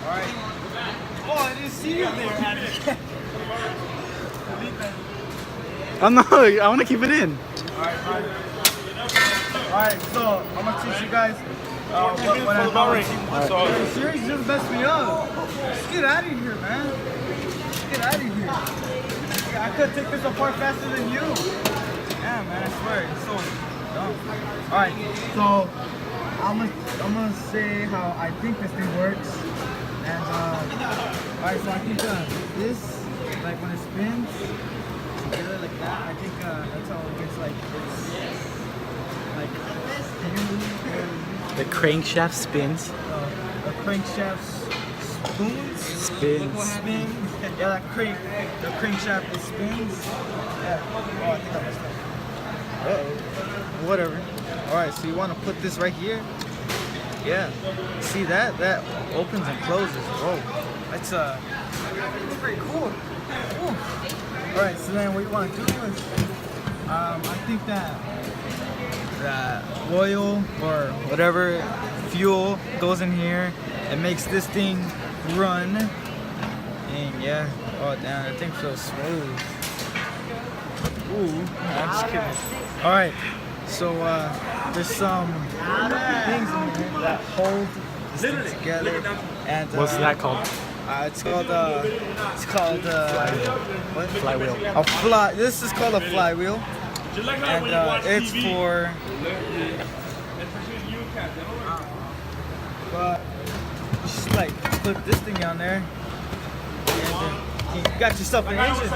Alright. Oh, I didn't see you there, Adam. I'm not. I want to keep it in. Alright, so I'm gonna teach you guys what I'm doing. The series just messed me up. Just get out of here, man. Just get out of here. I could take this apart faster than you. Yeah, man, I swear, it's so dumb. Alright, so I'm gonna say how I think this thing works. And alright, so I think this, like when it spins together like that, I think that's how it gets like this. Like The crankshaft spins. the crankshaft spins. Spin. Yeah, the crankshaft it spins. Yeah. Oh, I think I messed up. Uh-oh. Whatever. Alright, so you want to put this right here. Yeah. See that? That opens and closes. Whoa. That's pretty cool. Alright, so then what you want to do is I think that oil or whatever fuel goes in here. It makes this thing run. And yeah. Oh damn, that thing feels smooth. Ooh, I'm just kidding. Alright. So there's some things in here that hold this thing together. And What's that called? It's called what? Flywheel. This is called a flywheel, and it's for. But just like put this thing on there, and you got yourself an engine.